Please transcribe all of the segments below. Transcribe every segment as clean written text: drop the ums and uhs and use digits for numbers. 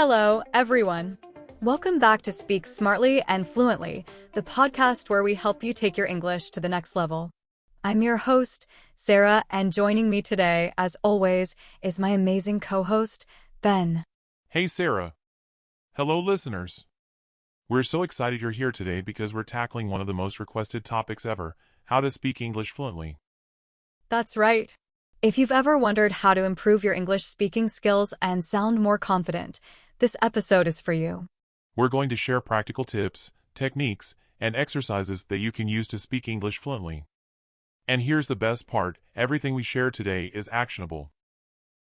Hello, everyone. Welcome back to Speak Smartly and Fluently, the podcast where we help you take your English to the next level. I'm your host, Sarah, and joining me today, as always, is my amazing co-host, Ben. Hey, Sarah. Hello, listeners. We're so excited you're here today because we're tackling one of the most requested topics ever, how to speak English fluently. That's right. If you've ever wondered how to improve your English speaking skills and sound more confident, this episode is for you. We're going to share practical tips, techniques, and exercises that you can use to speak English fluently. And here's the best part, everything we share today is actionable.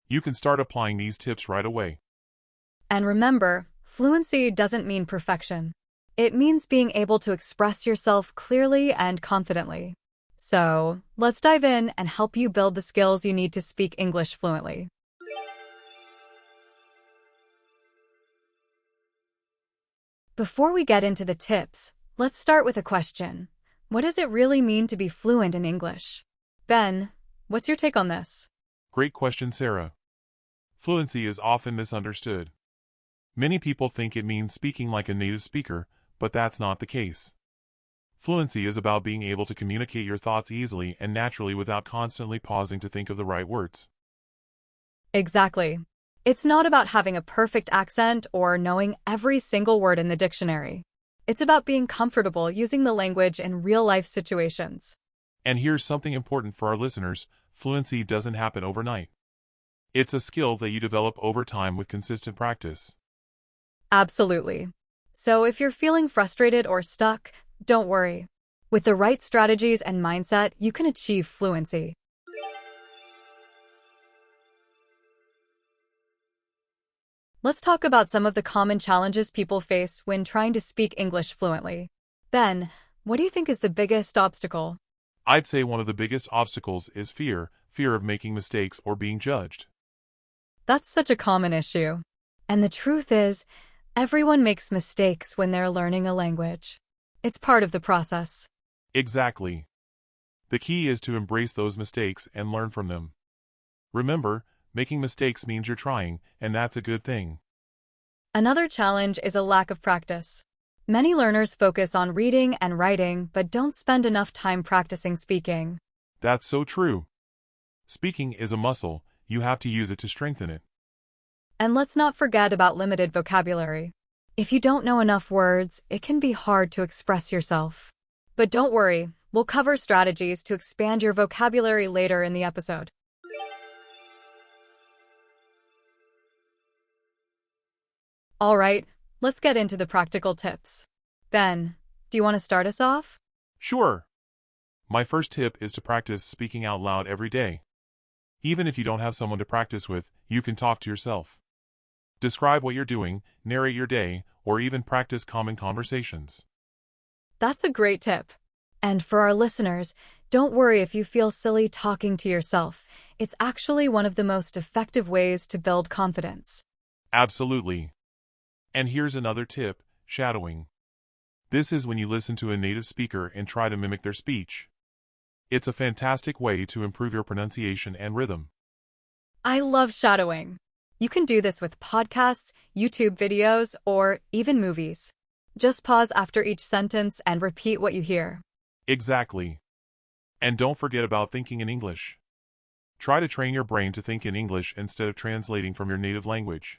You can start applying these tips right away. And remember, fluency doesn't mean perfection. It means being able to express yourself clearly and confidently. So, let's dive in and help you build the skills you need to speak English fluently. Before we get into the tips, let's start with a question. What does it really mean to be fluent in English? Ben, what's your take on this? Great question, Sarah. Fluency is often misunderstood. Many people think it means speaking like a native speaker, but that's not the case. Fluency is about being able to communicate your thoughts easily and naturally without constantly pausing to think of the right words. Exactly. It's not about having a perfect accent or knowing every single word in the dictionary. It's about being comfortable using the language in real-life situations. And here's something important for our listeners, fluency doesn't happen overnight. It's a skill that you develop over time with consistent practice. Absolutely. So if you're feeling frustrated or stuck, don't worry. With the right strategies and mindset, you can achieve fluency. Let's talk about some of the common challenges people face when trying to speak English fluently. Ben, what do you think is the biggest obstacle? I'd say one of the biggest obstacles is fear of making mistakes or being judged. That's such a common issue. And the truth is, everyone makes mistakes when they're learning a language. It's part of the process. Exactly. The key is to embrace those mistakes and learn from them. Remember, making mistakes means you're trying, and that's a good thing. Another challenge is a lack of practice. Many learners focus on reading and writing but don't spend enough time practicing speaking. That's so true. Speaking is a muscle, you have to use it to strengthen it. And let's not forget about limited vocabulary. If you don't know enough words, it can be hard to express yourself. But don't worry, we'll cover strategies to expand your vocabulary later in the episode. All right, let's get into the practical tips. Ben, do you want to start us off? Sure. My first tip is to practice speaking out loud every day. Even if you don't have someone to practice with, you can talk to yourself. Describe what you're doing, narrate your day, or even practice common conversations. That's a great tip. And for our listeners, don't worry if you feel silly talking to yourself. It's actually one of the most effective ways to build confidence. Absolutely. And here's another tip, shadowing. This is when you listen to a native speaker and try to mimic their speech. It's a fantastic way to improve your pronunciation and rhythm. I love shadowing. You can do this with podcasts, YouTube videos, or even movies. Just pause after each sentence and repeat what you hear. Exactly. And don't forget about thinking in English. Try to train your brain to think in English instead of translating from your native language.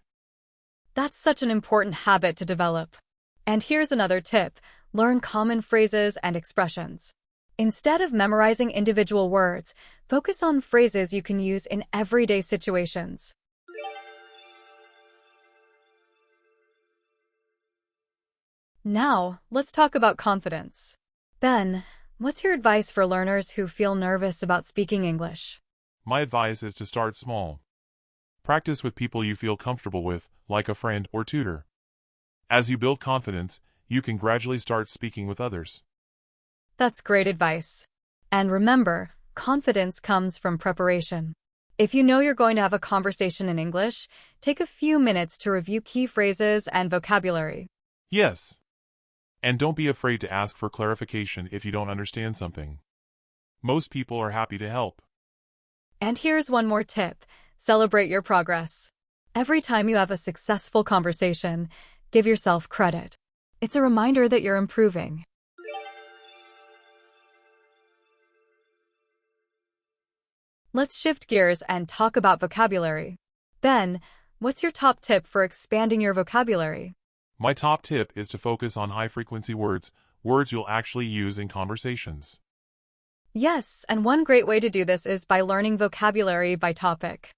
That's such an important habit to develop. And here's another tip, learn common phrases and expressions. Instead of memorizing individual words, focus on phrases you can use in everyday situations. Now, let's talk about confidence. Ben, what's your advice for learners who feel nervous about speaking English? My advice is to start small. Practice with people you feel comfortable with, like a friend or tutor. As you build confidence, you can gradually start speaking with others. That's great advice. And remember, confidence comes from preparation. If you know you're going to have a conversation in English, take a few minutes to review key phrases and vocabulary. Yes. And don't be afraid to ask for clarification if you don't understand something. Most people are happy to help. And here's one more tip. Celebrate your progress. Every time you have a successful conversation, give yourself credit. It's a reminder that you're improving. Let's shift gears and talk about vocabulary. Ben, what's your top tip for expanding your vocabulary? My top tip is to focus on high-frequency words, words you'll actually use in conversations. Yes, and one great way to do this is by learning vocabulary by topic.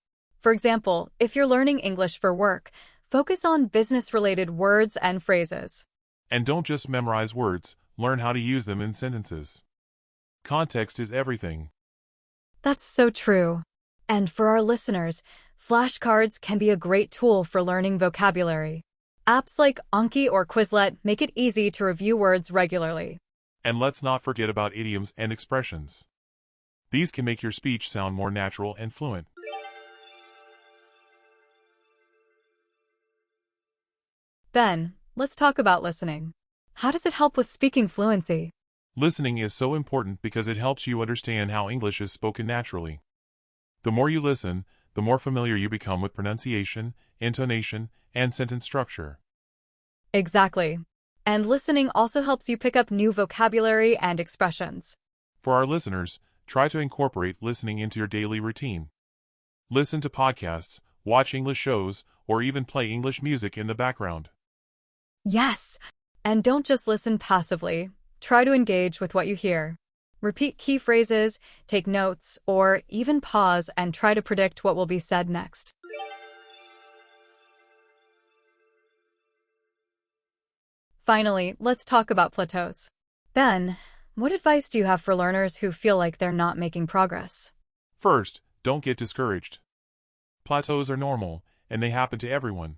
For example, if you're learning English for work, focus on business-related words and phrases. And don't just memorize words, learn how to use them in sentences. Context is everything. That's so true. And for our listeners, flashcards can be a great tool for learning vocabulary. Apps like Anki or Quizlet make it easy to review words regularly. And let's not forget about idioms and expressions. These can make your speech sound more natural and fluent. Then, let's talk about listening. How does it help with speaking fluency? Listening is so important because it helps you understand how English is spoken naturally. The more you listen, the more familiar you become with pronunciation, intonation, and sentence structure. Exactly. And listening also helps you pick up new vocabulary and expressions. For our listeners, try to incorporate listening into your daily routine. Listen to podcasts, watch English shows, or even play English music in the background. Yes, and don't just listen passively. Try to engage with what you hear. Repeat key phrases, take notes, or even pause and try to predict what will be said next. Finally, let's talk about plateaus. Ben, what advice do you have for learners who feel like they're not making progress? First, don't get discouraged. Plateaus are normal, and they happen to everyone.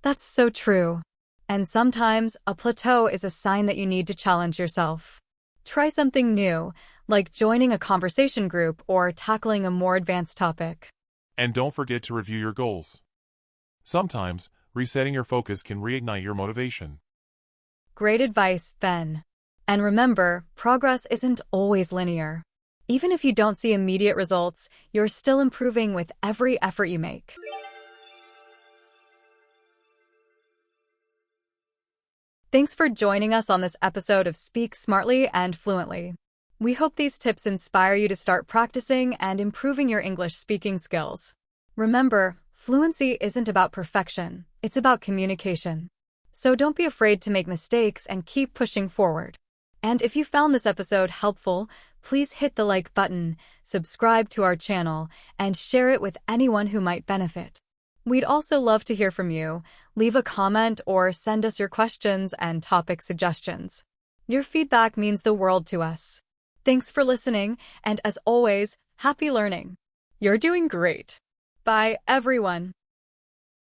That's so true. And sometimes, a plateau is a sign that you need to challenge yourself. Try something new, like joining a conversation group or tackling a more advanced topic. And don't forget to review your goals. Sometimes, resetting your focus can reignite your motivation. Great advice, Ben. And remember, progress isn't always linear. Even if you don't see immediate results, you're still improving with every effort you make. Thanks for joining us on this episode of Speak Smartly and Fluently. We hope these tips inspire you to start practicing and improving your English speaking skills. Remember, fluency isn't about perfection, it's about communication. So don't be afraid to make mistakes and keep pushing forward. And if you found this episode helpful, please hit the like button, subscribe to our channel, and share it with anyone who might benefit. We'd also love to hear from you. Leave a comment or send us your questions and topic suggestions. Your feedback means the world to us. Thanks for listening, and as always, happy learning. You're doing great. Bye, everyone.